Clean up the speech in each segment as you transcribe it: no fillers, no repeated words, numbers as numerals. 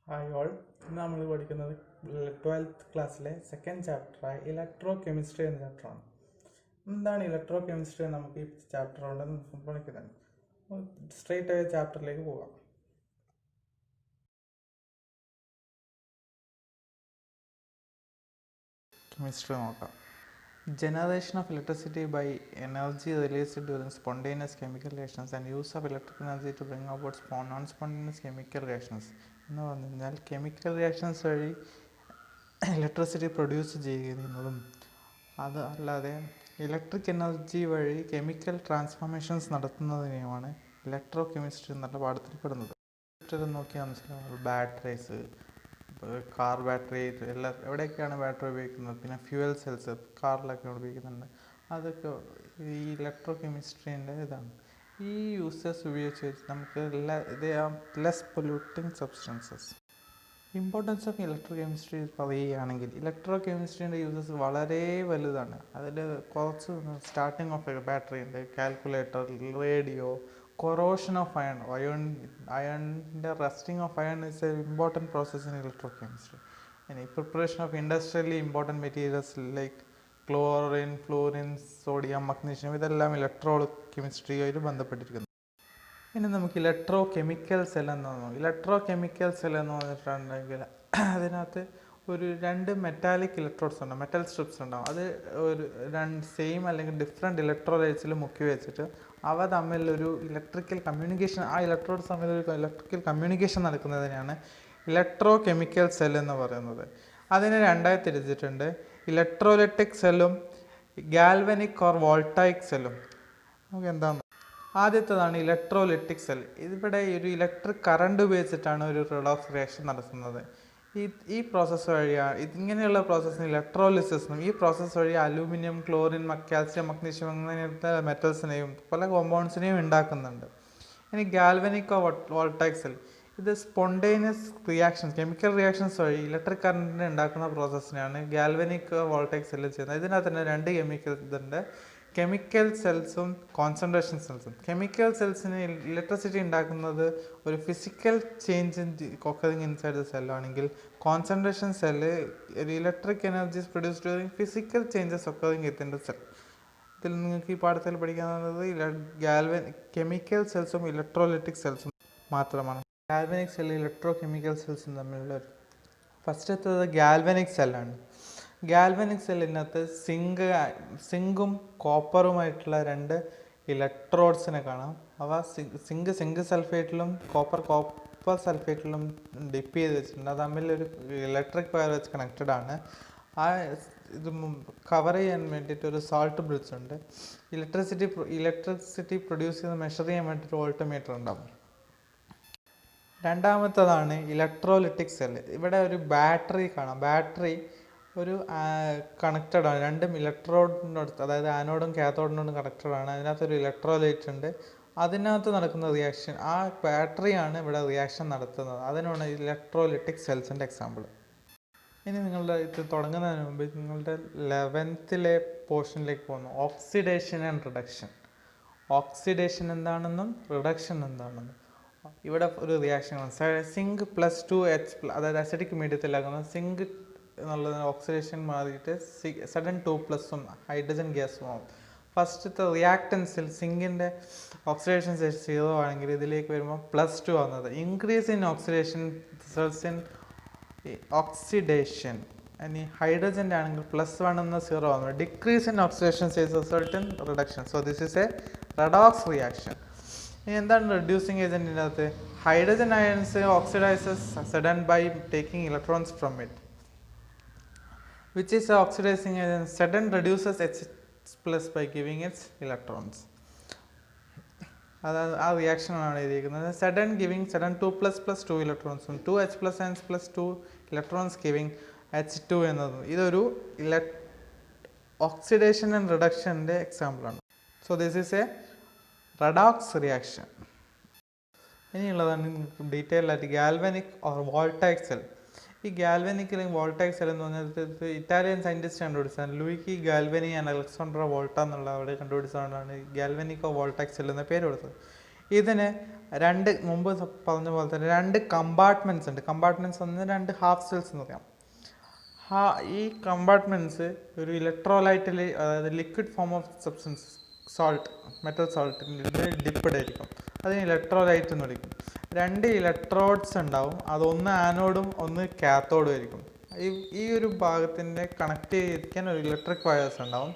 Hi all. ഇന്ന് നമ്മൾ പഠിക്കുന്നത് 12th ക്ലാസ്സിലെ സെക്കൻഡ് ചാപ്റ്ററായ ഇലക്ട്രോ കെമിസ്ട്രി എന്ന ചാപ്റ്ററാണ്. എന്താണ് ഇലക്ട്രോ കെമിസ്ട്രി എന്ന് നമുക്ക് ഈ ചാപ്റ്റർ കൊണ്ട് പഠിക്കുന്നത്. സ്ട്രെയിറ്റ് ആയ ചാപ്റ്ററിലേക്ക് പോകാം. കെമിസ്ട്രി നോക്കാം. Generation of electricity by energy released during spontaneous chemical reactions and use of electric energy to bring about non-spontaneous chemical reactions. എന്ന് പറഞ്ഞു കഴിഞ്ഞാൽ കെമിക്കൽ റിയാക്ഷൻസ് വഴി ഇലക്ട്രിസിറ്റി പ്രൊഡ്യൂസ് ചെയ്യുന്നതും അത് അല്ലാതെ ഇലക്ട്രിക് എനർജി വഴി കെമിക്കൽ ട്രാൻസ്ഫോർമേഷൻസ് നടത്തുന്നതിനെയുമാണ് ഇലക്ട്രോ കെമിസ്ട്രി എന്നുള്ള പാഠത്തിൽപ്പെടുന്നത്. നോക്കിയാൽ മനസ്സിലാവും. ബാറ്ററീസ്, കാർ ബാറ്ററി, എവിടെയൊക്കെയാണ് ബാറ്ററി ഉപയോഗിക്കുന്നത്, പിന്നെ ഫ്യൂവൽ സെൽസ് കാറിലൊക്കെ ഉപയോഗിക്കുന്നുണ്ട്. അതൊക്കെ ഈ ഇലക്ട്രോ കെമിസ്ട്രീൻ്റെ ഇതാണ്. ഈ യൂസേഴ്സ് ഉപയോഗിച്ച് നമുക്ക് less polluting substances. Importance of electro chemistry പറയുകയാണെങ്കിൽ ഇലക്ട്രോ കെമിസ്ട്രീൻ്റെ യൂസസ് വളരെ വലുതാണ്. അതിൽ കുറച്ച് സ്റ്റാർട്ടിങ് ഓഫ് ബാറ്ററി ഉണ്ട്, calculator, radio, corrosion of iron rusting of iron is an important process in electrochemistry. And preparation of industrially important materials like chlorine, fluorine, sodium, magnesium, ഇതെല്ലാം electro കെമിസ്ട്രിയുമായിട്ട് ബന്ധപ്പെട്ടിരിക്കുന്നു. ഇനി നമുക്ക് electro chemical cell എന്ന് പറഞ്ഞു. Electro chemical cell എന്ന് പറഞ്ഞിട്ടുണ്ടെങ്കിൽ അതിനകത്ത് ഒരു രണ്ട് മെറ്റാലിക് ഇലക്ട്രോഡ്സ് ഉണ്ടാവും, മെറ്റൽ സ്ട്രിപ്സ് ഉണ്ടാവും. അത് ഒരു സെയിം അല്ലെങ്കിൽ ഡിഫറെൻറ്റ് ഇലക്ട്രോലൈറ്റ്സിൽ മുക്കി വെച്ചിട്ട് അവ തമ്മിലൊരു ഇലക്ട്രിക്കൽ കമ്മ്യൂണിക്കേഷൻ, ആ ഇലക്ട്രോഡ്സ് തമ്മിലൊരു ഇലക്ട്രിക്കൽ കമ്മ്യൂണിക്കേഷൻ നടക്കുന്നതിനാണ് ഇലക്ട്രോ കെമിക്കൽ സെൽ എന്ന് പറയുന്നത്. അതിനെ രണ്ടായി തിരിച്ചിട്ടുണ്ട്. ഇലക്ട്രോലൈറ്റിക് സെല്ലും ഗാൽവനിക് ഓർ വോൾട്ടായിക് സെല്ലും. നമുക്ക് എന്താണ്? ആദ്യത്തേതാണ് ഇലക്ട്രോലൈറ്റിക് സെൽ. ഇതിവിടെ ഒരു ഇലക്ട്രിക് കറണ്ട് ഉപയോഗിച്ചിട്ടാണ് ഒരു റിഡോക്സ് റിയാക്ഷൻ നടത്തുന്നത്. ഈ പ്രോസസ്സ് വഴിയാണ് ഇങ്ങനെയുള്ള പ്രോസസ്സിന് ഇലക്ട്രോലിസിസ് എന്നും, ഈ പ്രോസസ്സ് വഴി അലൂമിനിയം, ക്ലോറിൻ, കാൽസ്യം, മഗ്നീഷ്യം അങ്ങനത്തെ മെറ്റൽസിനെയും പല കോമ്പൗണ്ട്സിനെയും ഉണ്ടാക്കുന്നുണ്ട്. ഇനി ഗാൽവനിക് വോൾട്ടായിക് സെൽ, ഇത് സ്പോണ്ടേനിയസ് റിയാക്ഷൻസ്, കെമിക്കൽ റിയാക്ഷൻസ് വഴി ഇലക്ട്രിക് കറണ്ടിനെ ഉണ്ടാക്കുന്ന പ്രോസസ്സിനാണ് ഗാൽവനിക് വോൾട്ടായിക് സെല്ല് ചെയ്യുന്നത്. ഇതിനകത്ത് തന്നെ രണ്ട് കെമിക്കൽ ഇതുണ്ട്, കെമിക്കൽ സെൽസും കോൺസെൻട്രേഷൻ സെൽസും. കെമിക്കൽ സെൽസിന് ഇലക്ട്രിസിറ്റി ഉണ്ടാക്കുന്നത് ഒരു physical change occurring inside the സെല്ലാണെങ്കിൽ കോൺസെൻട്രേഷൻ സെല്ല് ഒരു electric energies produce during physical changes occurring within the cell. ഇതിൽ നിങ്ങൾക്ക് ഈ പാഠത്തിൽ പഠിക്കാനുള്ളത് കെമിക്കൽ സെൽസും ഇലക്ട്രോലൈറ്റിക് സെൽസും മാത്രമാണ്. ഗാൽവനിക് സെല്ല്, ഇലക്ട്രോ കെമിക്കൽ സെൽസും തമ്മിലുള്ള ഫസ്റ്റത്തത് ഗാൽവനിക് സെല്ലാണ്. ഗാൽവനിക് സെല്ലിനകത്ത് സിങ്കും കോപ്പറുമായിട്ടുള്ള രണ്ട് ഇലക്ട്രോഡ്സിനെ കാണാം. അവ സിങ്ക് സൾഫേറ്റിലും കോപ്പർ സൾഫേറ്റിലും ഡിപ്പ് ചെയ്ത് വെച്ചിട്ടുണ്ട്. അത് തമ്മിലൊരു ഇലക്ട്രിക് വയർ വെച്ച് കണക്റ്റഡ് ആണ്. ആ ഇത് കവർ ചെയ്യാൻ വേണ്ടിയിട്ട് ഒരു സാൾട്ട് ബ്രിഡ്ജ് ഉണ്ട്. ഇലക്ട്രിസിറ്റി പ്രൊഡ്യൂസ് ചെയ്ത് മെഷർ ചെയ്യാൻ വേണ്ടിയിട്ട് വോൾട്ട്മീറ്റർ ഉണ്ടാവും. രണ്ടാമത്തതാണ് ഇലക്ട്രോലൈറ്റിക് സെല്ല്. ഇവിടെ ഒരു ബാറ്ററി കാണാം. ബാറ്ററി ഒരു കണക്റ്റഡ് ആണ്, രണ്ടും ഇലക്ട്രോഡിനടുത്ത്, അതായത് ആനോഡും കാത്തോഡിനോടും കണക്റ്റഡ് ആണ്. അതിനകത്തൊരു ഇലക്ട്രോലൈറ്റ് ഉണ്ട്. അതിനകത്ത് നടക്കുന്ന റിയാക്ഷൻ, ആ ബാറ്ററിയാണ് ഇവിടെ റിയാക്ഷൻ നടത്തുന്നത്. അതിനാണ് ഇലക്ട്രോലൈറ്റിക് സെൽസിൻ്റെ എക്സാമ്പിൾ. ഇനി നിങ്ങളുടെ ഇത് തുടങ്ങുന്നതിന് മുമ്പ് നിങ്ങളുടെ 11th പോർഷനിലേക്ക് പോകുന്നു, ഓക്സിഡേഷൻ ആൻഡ് റിഡക്ഷൻ. ഓക്സിഡേഷൻ എന്താണെന്നും റിഡക്ഷൻ എന്താണെന്നും. ഇവിടെ ഒരു റിയാക്ഷനാണ് സിങ്ക് +2H, അതായത് അസിഡിക് മീഡിയത്തിലാകുന്ന സിങ്ക് എന്നുള്ളത് ഓക്സിഡേഷൻ മാറിയിട്ട് സഡൻ 2+ ഹൈഡ്രജൻ ഗ്യാസും ആവും. ഫസ്റ്റത്തെ റിയാക്ടൻസിൽ സിങ്കിൻ്റെ ഓക്സിഡേഷൻ 0 ആണെങ്കിൽ ഇതിലേക്ക് വരുമ്പോൾ +2 ആവുന്നത്. Increase in oxidation results in oxidation. ഇനി ഹൈഡ്രജൻ്റെ ആണെങ്കിൽ +1 എന്ന 0 ആവുന്നത്. Decrease in oxidation result in reduction. So this is a redox reaction. ഇനി എന്താണ് റെഡ്യൂസിങ് ഏജൻറ്റിൻ്റെ അകത്ത്? Hydrogen ions oxidises sudden by taking electrons from it, which is oxidizing agent. Sudden reduces H+ by giving its electrons. അതായത് ആ റിയാക്ഷനാണ് എഴുതിയിരിക്കുന്നത്. Sudden giving sudden 2+ 2 ഇലക്ട്രോൺസും 2H+ and +2 electrons giving H2 എന്നതും ഇതൊരു ഓക്സിഡേഷൻ ആൻഡ് റിഡക്ഷൻ്റെ എക്സാമ്പിളാണ്. So this is a redox reaction. ഇനിയുള്ളതാണ് ഡീറ്റെയിൽ ആയിട്ട് ഗാൽവനിക് ഓർ വോൾട്ടായിക് സെൽ. ഈ ഗാൽവനിക് അല്ലെങ്കിൽ വോൾട്ടായിക് സെൽ എന്ന് പറഞ്ഞാൽ ഇറ്റാലിയൻ സയൻറ്റിസ്റ്റ് കണ്ടുപിടിച്ചതാണ്. Luigi Galvani and Alessandro Volta എന്നുള്ള അവിടെ കണ്ടുപിടിച്ചതുകൊണ്ടാണ് ഗാൽവനിക് ഓർ വോൾട്ടായിക് സെൽ എന്ന പേര് കൊടുത്തത്. ഇതിന് മുമ്പ് പറഞ്ഞ പോലെ തന്നെ 2 കമ്പാർട്ട്മെൻറ്റ്സ് ഉണ്ട്. കമ്പാർട്ട്മെൻറ്റ്സ് ഒന്ന് 2 ഹാഫ് സെൽസ് എന്ന് പറയാം. ഈ കമ്പാർട്ട്മെൻറ്റ്സ് ഒരു ഇലക്ട്രോലൈറ്റിൽ, അതായത് liquid form of substance salt, metal സോൾട്ടിൻ്റെ ഡിപ്ഡ് ആയിരിക്കും. അതിന് ഇലക്ട്രോലൈറ്റ് എന്ന് വിളിക്കും. 2 ഇലക്ട്രോഡ്സ് ഉണ്ടാവും. അതൊന്ന് ആനോഡും ഒന്ന് കാത്തോഡും ആയിരിക്കും. ഈ ഒരു ഭാഗത്തിൻ്റെ കണക്ട് ചെയ്തിരിക്കാൻ ഒരു ഇലക്ട്രിക് വയേഴ്സ് ഉണ്ടാവും.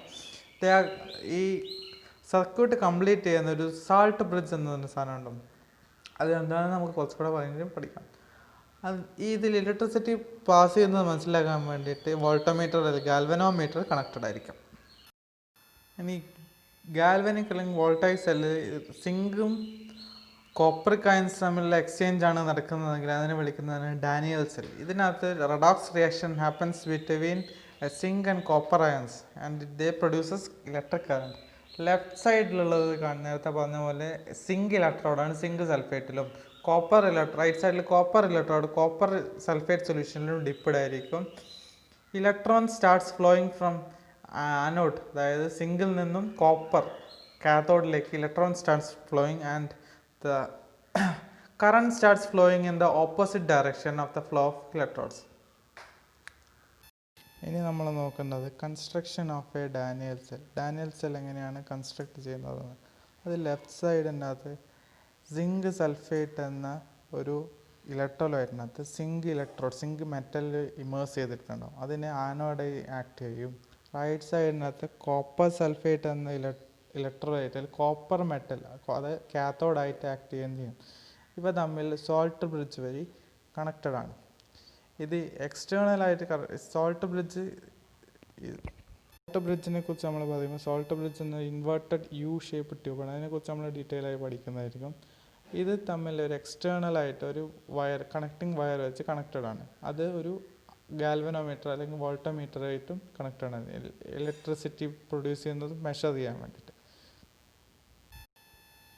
ഈ സർക്യൂട്ട് കംപ്ലീറ്റ് ചെയ്യുന്ന ഒരു സാൾട്ട് ബ്രിഡ്ജ് എന്ന് പറഞ്ഞ സാധനം ഉണ്ടാവും. അത് എന്താണെന്ന് നമുക്ക് കുറച്ചുകൂടെ ഭയങ്കര പഠിക്കാം. ഇതിൽ ഇലക്ട്രിസിറ്റി പാസ് ചെയ്യുന്നത് മനസ്സിലാക്കാൻ വേണ്ടിയിട്ട് വോൾട്ടോമീറ്റർ അല്ലെങ്കിൽ ഗാൽവനോമീറ്റർ കണക്റ്റഡ് ആയിരിക്കും. ഇനി ഗാൽവനിക് അല്ലെങ്കിൽ വോൾട്ടൈക് സെല്ല് സിങ്കും കോപ്പർ കയൻസ് തമ്മിലുള്ള എക്സ്ചേഞ്ച് ആണ് നടക്കുന്നതെങ്കിൽ അതിനെ വിളിക്കുന്നതാണ് ഡാനിയൽ സെൽ. ഇതിനകത്ത് redox reaction happens between zinc and copper ions and they produces electric current. Left സൈഡിലുള്ളത് നേരത്തെ പറഞ്ഞ പോലെ സിങ്ക് ഇലക്ട്രോഡാണ്, സിങ്ക് സൾഫേറ്റിലും. റൈറ്റ് സൈഡിൽ കോപ്പർ ഇലക്ട്രോഡ് കോപ്പർ സൾഫേറ്റ് സൊല്യൂഷനിലും ഡിപ്ഡ് ആയിരിക്കും. Electron starts flowing from anode, അതായത് സിങ്കിൽ നിന്നും കോപ്പർ കാത്തോഡിലേക്ക് electron starts flowing and the current starts flowing in the opposite direction of the flow of electrons. ഇനി നമ്മൾ നോക്കേണ്ടത് construction of a Daniell cell. Daniel cell എങ്ങനെയാണ് construct ചെയ്യുന്നത്? അത് ലെഫ്റ്റ് സൈഡിനകത്ത് സിങ്ക് സൾഫേറ്റ് എന്ന ഒരു ഇലക്ട്രോലൈറ്റിനകത്ത് സിങ്ക് മെറ്റൽ ഇമേഴ്സ് ചെയ്തിട്ടുണ്ടാവും. അതിനെ ആനോഡായി ആക്ട് ചെയ്യും. റൈറ്റ് സൈഡിനകത്ത് കോപ്പർ സൾഫേറ്റ് എന്ന ഇലക്ട്രോലൈറ്റിൽ കോപ്പർ മെറ്റൽ, അത് കാത്തോഡായിട്ട് ആക്ട് ചെയ്യുകയും ചെയ്യും. ഇവ തമ്മിൽ സോൾട്ട് ബ്രിഡ്ജ് വഴി കണക്റ്റഡ് ആണ്. ഇത് എക്സ്റ്റേണലായിട്ട് സോൾട്ട് ബ്രിഡ്ജിനെ കുറിച്ച് നമ്മൾ പറയുമ്പോൾ സോൾട്ട് ബ്രിഡ്ജ് എന്ന ഇൻവേർട്ടഡ് യു ഷേപ്പ് ട്യൂബാണ്. അതിനെക്കുറിച്ച് നമ്മൾ ഡീറ്റെയിൽ ആയി പഠിക്കുന്നതായിരിക്കും. ഇത് തമ്മിൽ ഒരു എക്സ്റ്റേണലായിട്ട് ഒരു കണക്റ്റിംഗ് വയർ വെച്ച് കണക്റ്റഡ് ആണ്. അത് ഒരു ഗാൽവനോമീറ്റർ അല്ലെങ്കിൽ വോൾട്ടോമീറ്റർ ആയിട്ടും കണക്റ്റഡ് ആണ്, ഇലക്ട്രിസിറ്റി പ്രൊഡ്യൂസ് ചെയ്യുന്നത് മെഷർ ചെയ്യാൻ വേണ്ടിയിട്ട്.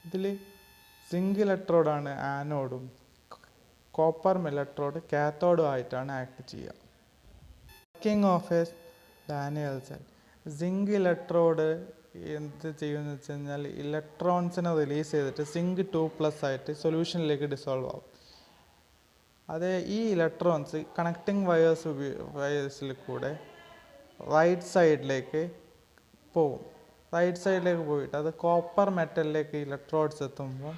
ഇതിൽ സിങ്ക് ഇലക്ട്രോഡാണ് ആനോഡും കോപ്പർ ഇലക്ട്രോഡ് കാത്തോഡും ആയിട്ടാണ് ആക്ട് ചെയ്യുക. Working of a Daniell cell. Zinc electrode എന്ത് ചെയ്യുമെന്ന് വെച്ച് കഴിഞ്ഞാൽ ഇലക്ട്രോൺസിനെ റിലീസ് ചെയ്തിട്ട് സിങ്ക് 2+ ആയിട്ട് സൊല്യൂഷനിലേക്ക് ഡിസോൾവ് ആവും. ഈ ഇലക്ട്രോൺസ് കണക്റ്റിംഗ് വയേഴ്സിൽ കൂടെ റൈറ്റ് സൈഡിലേക്ക് പോയിട്ട് അത് കോപ്പർ മെറ്റലിലേക്ക് ഇലക്ട്രോഡ്സ് എത്തുമ്പോൾ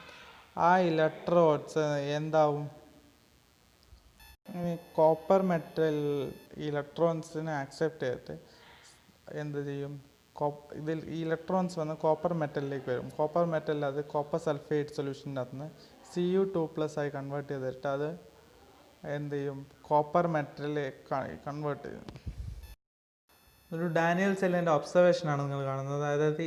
ആ ഇലക്ട്രോഡ്സ് എന്താവും? കോപ്പർ മെറ്റൽ ഇലക്ട്രോൺസിനെ ആക്സെപ്റ്റ് ചെയ്തിട്ട് എന്ത് ചെയ്യും? ഇതിൽ ഈ ഇലക്ട്രോൺസ് വന്ന് കോപ്പർ മെറ്റലിലേക്ക് വരും. കോപ്പർ മെറ്റലിൽ അത് കോപ്പർ സൾഫേറ്റ് സൊല്യൂഷൻ്റെ അകത്ത് നിന്ന് Cu2+ ആയി കൺവേർട്ട് ചെയ്തിട്ട് അത് എന്ത് ചെയ്യും? കോപ്പർ മെറ്റലിലേക്ക് കൺവേർട്ട് ചെയ്യും. ഒരു ഡാനിയൽ സെല്ലിൻ്റെ ഒബ്സർവേഷനാണ് നിങ്ങൾ കാണുന്നത്. അതായത്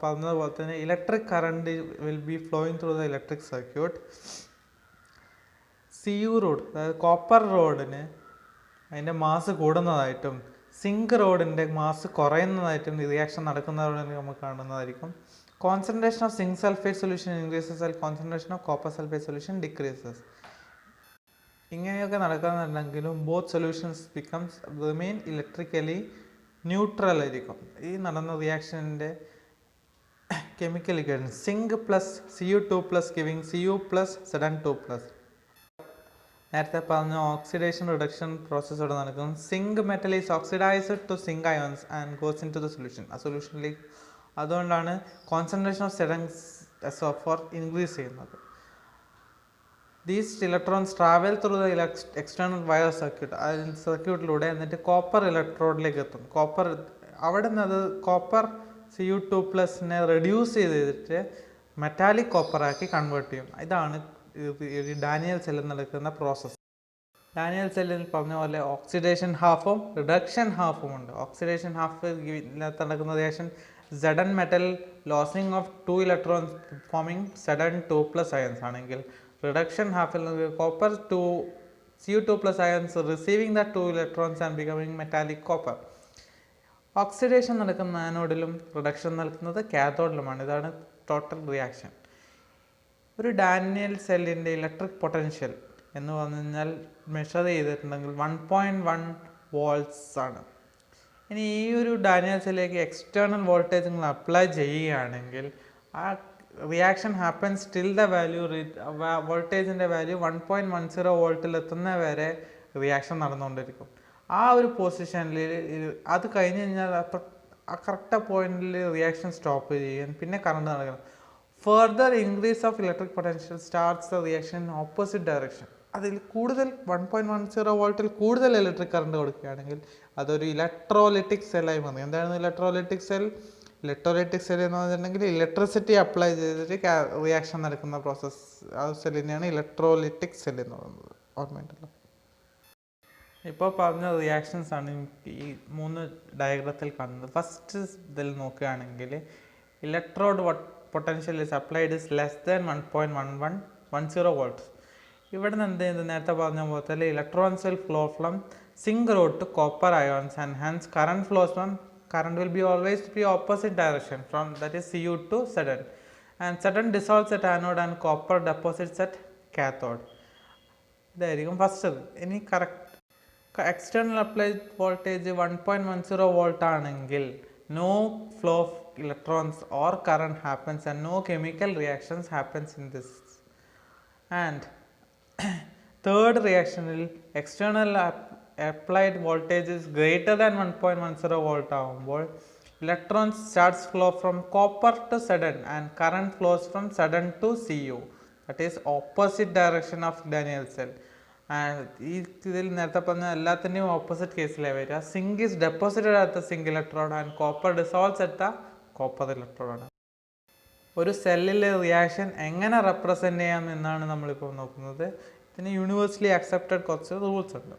പറഞ്ഞതുപോലെ തന്നെ electric current will be flowing through the electric circuit. Cu rod, അതായത് കോപ്പർ റോഡിന് അതിൻ്റെ മാസ് കൂടുന്നതായിട്ടും സിങ്ക് റോഡിൻ്റെ മാസ് കുറയുന്നതായിട്ടും റിയാക്ഷൻ നടക്കുന്നതോടെ നമുക്ക് കാണുന്നതായിരിക്കും. Concentration of zinc sulphate solution increases and concentration of copper sulphate solution decreases. ഇങ്ങനെയൊക്കെ നടക്കുന്നുണ്ടെങ്കിലും both solutions remain electrically neutral ആയിരിക്കും. ഈ നടന്ന റിയാക്ഷൻ്റെ chemical equation zinc plus Cu2+ giving Cu+ Zn2+. നേരത്തെ പറഞ്ഞ ഓക്സിഡേഷൻ റിഡക്ഷൻ പ്രോസസ് ഇവിടെ നടക്കും. Zinc metal is oxidised to zinc ions and goes into the solution. ആ സൊല്യൂഷനിലേക്ക് അതുകൊണ്ടാണ് കോൺസെൻട്രേഷൻ ഓഫ് Zn(SO4) ഇൻക്രീസ് ചെയ്യുന്നത്. These electrons travel through the external wire സർക്യൂട്ടിലൂടെ എന്നിട്ട് കോപ്പർ ഇലക്ട്രോഡിലേക്ക് എത്തും. അവിടെ നിന്ന് അത് കോപ്പർ Cu2+നെ റെഡ്യൂസ് ചെയ്തിട്ട് മെറ്റാലിക് കോപ്പറാക്കി കൺവേർട്ട് ചെയ്യും. ഇതാണ് ഡാനിയൽ സെല്ലിൽ നടക്കുന്ന പ്രോസസ്സ്. ഡാനിയൽ സെല്ലിൽ പറഞ്ഞ പോലെ ഓക്സിഡേഷൻ ഹാഫും റിഡക്ഷൻ ഹാഫും ഉണ്ട്. ഓക്സിഡേഷൻ ഹാഫ് നടക്കുന്ന reaction Zn metal losing of 2 electrons forming Zn2+ ions ആണെങ്കിൽ റിഡക്ഷൻ ഹാഫിൽ copper Cu2+ ions receiving the 2 electrons and becoming metallic copper. Oxidation നടക്കുന്ന ആനോഡിലും റിഡക്ഷൻ നടക്കുന്നത് കാഥോഡിലുമാണ്. ഇതാണ് ടോട്ടൽ റിയാക്ഷൻ. ഒരു ഡാനിയൽ സെല്ലിൻ്റെ ഇലക്ട്രിക് പൊട്ടൻഷ്യൽ എന്ന് പറഞ്ഞു കഴിഞ്ഞാൽ മെഷർ ചെയ്തിട്ടുണ്ടെങ്കിൽ 1.1 volts ആണ്. ഇനി ഈ ഒരു ഡാനിയൽ സെല്ലിലേക്ക് എക്സ്റ്റേണൽ വോൾട്ടേജ് നിങ്ങൾ അപ്ലൈ ചെയ്യുകയാണെങ്കിൽ ആ reaction happens till the value വോൾട്ടേജിൻ്റെ വാല്യൂ 1.10 വോൾട്ടിൽ എത്തുന്ന വരെ റിയാക്ഷൻ നടന്നുകൊണ്ടിരിക്കും. ആ ഒരു പൊസിഷനിൽ അത് കഴിഞ്ഞ് കഴിഞ്ഞാൽ ആ കറക്റ്റ് പോയിന്റിൽ റിയാക്ഷൻ സ്റ്റോപ്പ് ചെയ്യും, പിന്നെ കറണ്ട് നടക്കണം. Further increase of electric potential starts the reaction in opposite direction. അതിൽ കൂടുതൽ 1.10 വോൾട്ടിൽ കൂടുതൽ ഇലക്ട്രിക് കറണ്ട് കൊടുക്കുകയാണെങ്കിൽ അതൊരു ഇലക്ട്രോലിറ്റിക് സെല്ലായി മാറി. എന്താണ് ഇലക്ട്രോലിറ്റിക് സെൽ? ഇലക്ട്രോലൈറ്റിക് സെൽ എന്ന് പറഞ്ഞിട്ടുണ്ടെങ്കിൽ ഇലക്ട്രിസിറ്റി അപ്ലൈ ചെയ്തിട്ട് റിയാക്ഷൻ നടക്കുന്ന പ്രോസസ്സ്, ആ സെല്ലിനെയാണ് ഇലക്ട്രോലിറ്റിക് സെൽ എന്ന് പറയുന്നത്. ഓർമ്മയുണ്ടല്ലോ. ഇപ്പോൾ പറഞ്ഞ റിയാക്ഷൻസ് ആണ് ഈ 3 ഡയഗ്രത്തിൽ കാണുന്നത്. ഫസ്റ്റ് ഇതിൽ നോക്കുകയാണെങ്കിൽ electrode potential is applied is less than 1.10 volts. ഇവിടെ നിന്ന് എന്ത് ചെയ്യുന്നത്? നേരത്തെ പറഞ്ഞ പോലെ തന്നെ electrons will flow from zinc rod to copper ions and hence current will be always be opposite direction from, that is, Cu to Zn, and Zn dissolves at anode and copper deposits at cathode. ഇതായിരിക്കും first. ഇനി correct external applied voltage 1.10 volt ആണെങ്കിൽ no flow of electrons or current happens and no chemical reactions happens in this. And third reaction will external applied voltage is greater than 1.10 volt ആകുമ്പോൾ electrons starts flow from copper to Zn and current flows from Zn to Cu, that is opposite direction of Daniell cell. And ഇതിൽ നേരത്തെ പറഞ്ഞ എല്ലാത്തിൻ്റെയും opposite കേസിലേ വരിക. Zinc is deposited at the zinc electrode and copper dissolves at the copper electrode. ഒരു സെല്ലിലെ reaction എങ്ങനെ represent ചെയ്യാം എന്നാണ് നമ്മളിപ്പോൾ നോക്കുന്നത്. ഇതിന് യൂണിവേഴ്സലി അക്സെപ്റ്റഡ് കുറച്ച് റൂൾസ് ഉണ്ട്.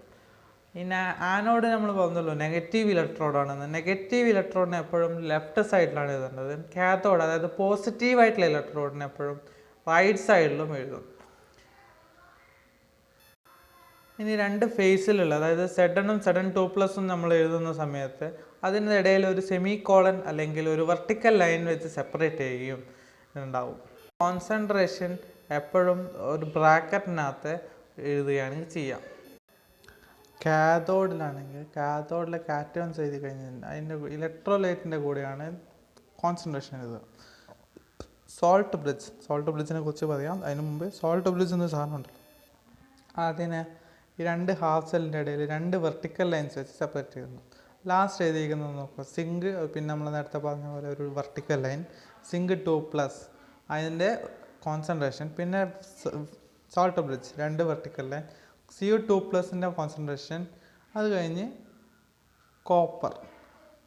ഈ ആനോഡ് നമ്മൾ പറഞ്ഞല്ലോ നെഗറ്റീവ് ഇലക്ട്രോഡാണെന്ന്. നെഗറ്റീവ് ഇലക്ട്രോഡിനെ എപ്പോഴും ലെഫ്റ്റ് സൈഡിലാണ് എഴുതേണ്ടത്. കാത്തോഡ്, അതായത് പോസിറ്റീവായിട്ടുള്ള ഇലക്ട്രോഡിനെ എപ്പോഴും റൈറ്റ് സൈഡിലും എഴുതും. ഇനി 2 ഫേസിലുള്ള, അതായത് Zn-ഉം Zn2+ നമ്മൾ എഴുതുന്ന സമയത്ത് അതിനിടയിൽ ഒരു സെമി കോളൻ അല്ലെങ്കിൽ ഒരു വെർട്ടിക്കൽ ലൈൻ വെച്ച് സെപ്പറേറ്റ് ചെയ്യുകയും ഉണ്ടാവും. കോൺസെൻട്രേഷൻ എപ്പോഴും ഒരു ബ്രാക്കറ്റിനകത്ത് എഴുതുകയാണെങ്കിൽ ചെയ്യാം. കാഥോഡിലാണെങ്കിൽ കാഥോഡിലെ കാറ്റോൺസ് എഴുതി കഴിഞ്ഞാൽ അതിൻ്റെ ഇലക്ട്രോലൈറ്റിൻ്റെ കൂടെയാണ് കോൺസെൻട്രേഷൻ എഴുതുക. സോൾട്ട് ബ്രിഡ്ജിനെ കുറിച്ച് പറയാം. അതിന് മുമ്പ് സോൾട്ട് ബ്രിഡ്ജ് എന്ന സാധനം ഉണ്ടല്ലോ, അതിനെ ഈ 2 ഹാഫ് സെല്ലിൻ്റെ ഇടയിൽ 2 വെർട്ടിക്കൽ ലൈൻസ് വെച്ച് സെപ്പറേറ്റ് ചെയ്യുന്നു. ലാസ്റ്റ് എഴുതിയിരിക്കുന്നത് നോക്കുക, സിങ്ക്, പിന്നെ നമ്മൾ നേരത്തെ പറഞ്ഞ പോലെ ഒരു വെർട്ടിക്കൽ ലൈൻ, സിങ്ക് 2+, അതിൻ്റെ കോൺസെൻട്രേഷൻ, പിന്നെ സോൾട്ട് ബ്രിഡ്ജ് 2 വെർട്ടിക്കൽ ലൈൻ, Cu2+ൻ്റെ കോൺസെൻട്രേഷൻ, അത് കഴിഞ്ഞ് കോപ്പർ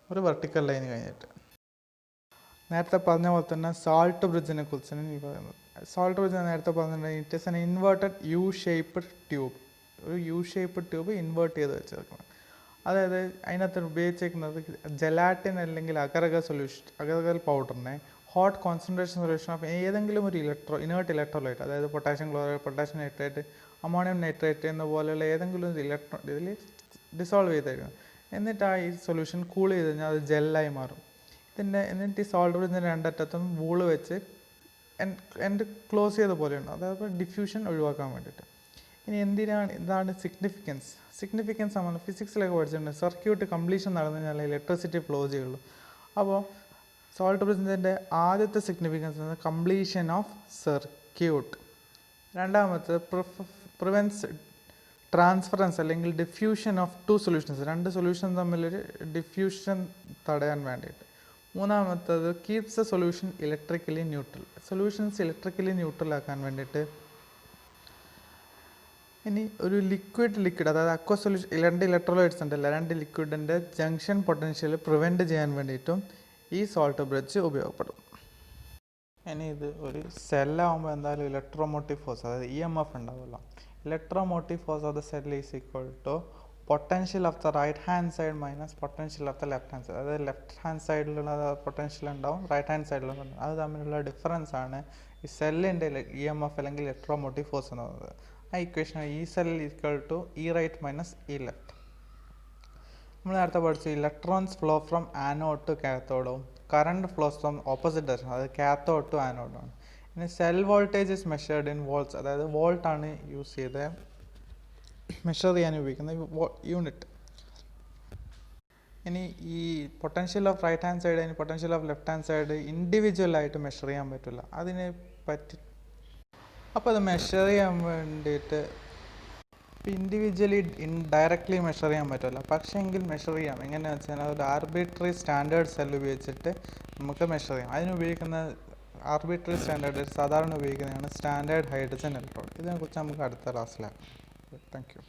ഒരു വെർട്ടിക്കൽ ലൈൻ കഴിഞ്ഞിട്ട്. നേരത്തെ പറഞ്ഞ പോലെ തന്നെ സോൾട്ട് ബ്രിഡ്ജിനെ കുറിച്ചാണ് ഈ പറയുന്നത്. സോൾട്ട് ബ്രിഡ്ജ് നേരത്തെ പറഞ്ഞിട്ടുണ്ടെങ്കിൽ it is N inverted U-shaped tube. ഒരു യു-ഷേപ്ഡ് ട്യൂബ് ഇൻവേർട്ട് ചെയ്ത് വെച്ചേക്കുന്നത്. അതായത് അതിനകത്ത് ഉപയോഗിച്ചേക്കുന്നത് ജലാറ്റിൻ അല്ലെങ്കിൽ അഗർഗൽ പൗഡറിനെ ഹോട്ട് കോൺസെൻട്രേഷൻ സൊല്യൂഷൻ ഓഫ് ഏതെങ്കിലും ഒരു ഇനേർട്ട് ഇലക്ട്രോലൈറ്റ്, അതായത് potassium chloride, potassium nitrate, ammonium nitrate എന്ന പോലെയുള്ള ഏതെങ്കിലും ഒരു ഇതിൽ ഡിസോൾവ് ചെയ്തേക്കുന്നത്. എന്നിട്ട് ഈ സൊല്യൂഷൻ കൂൾ ചെയ്ത് കഴിഞ്ഞാൽ അത് ജെല്ലായി മാറും. എന്നിട്ട് ഈ സോൾട്ട് ബ്രിഡ്ജിൻ്റെ 2 അറ്റത്തും വൂള് വെച്ച് എൻഡ് ക്ലോസ് ചെയ്ത പോലെയുണ്ട്, അതായത് ഡിഫ്യൂഷൻ ഒഴിവാക്കാൻ വേണ്ടിയിട്ട്. ഇനി ഇതാണ് സിഗ്നിഫിക്കൻസ് നമ്മൾ ഫിസിക്സിലൊക്കെ പഠിച്ചിട്ടുണ്ട്. സർക്യൂട്ട് കംപ്ലീഷൻ നടന്നു കഴിഞ്ഞാൽ ഇലക്ട്രിസിറ്റി ഫ്ലോ ചെയ്യുള്ളൂ. അപ്പോൾ സോൾട്ട് ബ്രിഡ്ജിൻ്റെ ആദ്യത്തെ സിഗ്നിഫിക്കൻസ് കംപ്ലീഷൻ ഓഫ് സർക്യൂട്ട്. രണ്ടാമത്തെ പ്രിവെൻസ് ട്രാൻസ്ഫറൻസ് അല്ലെങ്കിൽ ഡിഫ്യൂഷൻ ഓഫ് 2 സൊല്യൂഷൻസ്, 2 സൊല്യൂഷൻ തമ്മിലൊരു ഡിഫ്യൂഷൻ തടയാൻ വേണ്ടിയിട്ട്. മൂന്നാമത്തത് keeps A solution electrically neutral, solutions electrically neutral ആക്കാൻ വേണ്ടിയിട്ട്. ഇനി ഒരു ലിക്വിഡ് അതായത് അക്വ സൊല്യൂഷൻ, 2 ഇലക്ട്രോലൈറ്റ്സ് ഉണ്ടല്ലോ, 2 ലിക്വിഡിൻ്റെ ജംഗ്ഷൻ പൊട്ടൻഷ്യൽ പ്രിവെൻറ്റ് ചെയ്യാൻ വേണ്ടിയിട്ടും ഈ സോൾട്ട് ബ്രിഡ്ജ് ഉപയോഗപ്പെടും. ഇനി ഇത് ഒരു സെല്ലാകുമ്പോൾ എന്തായാലും ഇലക്ട്രോമോട്ടീവ് ഫോഴ്സ്, അതായത് EMF ഉണ്ടാവുമല്ലോ. Electromotive force of the cell is equal to potential of the right hand side minus potential of the left hand side. അതായത് ലെഫ്റ്റ് ഹാൻഡ് സൈഡിലുള്ള പൊട്ടൻഷ്യൽ ഉണ്ടാവും, റൈറ്റ് ഹാൻഡ് സൈഡിലുള്ള അത് തമ്മിലുള്ള ഡിഫറൻസ് ആണ് ഈ സെല്ലിൻ്റെ EMF അല്ലെങ്കിൽ ഇലക്ട്രോമോട്ടീവ് ഫോഴ്സ് എന്ന് പറയുന്നത്. ആ ഇക്വേഷൻ ഈ cell equal to E right minus E left. നമ്മൾ നേരത്തെ പഠിച്ചു electrons flow from anode to കാത്തോഡും current flows from opposite direction, അതായത് കാത്തോഡ് ടു ആനോഡാണ്. ഇനി cell voltage is measured in volts, അതായത് വോൾട്ടാണ് യൂസ് ചെയ്ത് മെഷർ ചെയ്യാൻ ഉപയോഗിക്കുന്ന യൂണിറ്റ്. ഇനി ഈ potential of right hand side ഇനി potential of left hand side ഇൻഡിവിജ്വലായിട്ട് മെഷർ ചെയ്യാൻ പറ്റില്ല. അതിനെ പറ്റി അപ്പോൾ അത് മെഷർ ചെയ്യാൻ വേണ്ടിയിട്ട് ഇൻഡിവിജ്വലി ഡയറക്റ്റ്ലി മെഷർ ചെയ്യാൻ പറ്റില്ല. പക്ഷേ എങ്കിൽ മെഷർ ചെയ്യാം. എങ്ങനെയാണെന്ന് വെച്ചാൽ ഒരു ആർബിട്രറി സ്റ്റാൻഡേർഡ് സെൽ ഉപയോഗിച്ചിട്ട് നമുക്ക് മെഷർ ചെയ്യാം. അതിനുപയോഗിക്കുന്ന ആർബിട്രറി സ്റ്റാൻഡേർഡ് സാധാരണ ഉപയോഗിക്കുന്നതാണ് സ്റ്റാൻഡേർഡ് ഹൈഡ്രജൻ ഇലക്ട്രോഡ്. ഇതിനെക്കുറിച്ച് നമുക്ക് അടുത്ത ക്ലാസ്സിലാക്കാം. Thank you.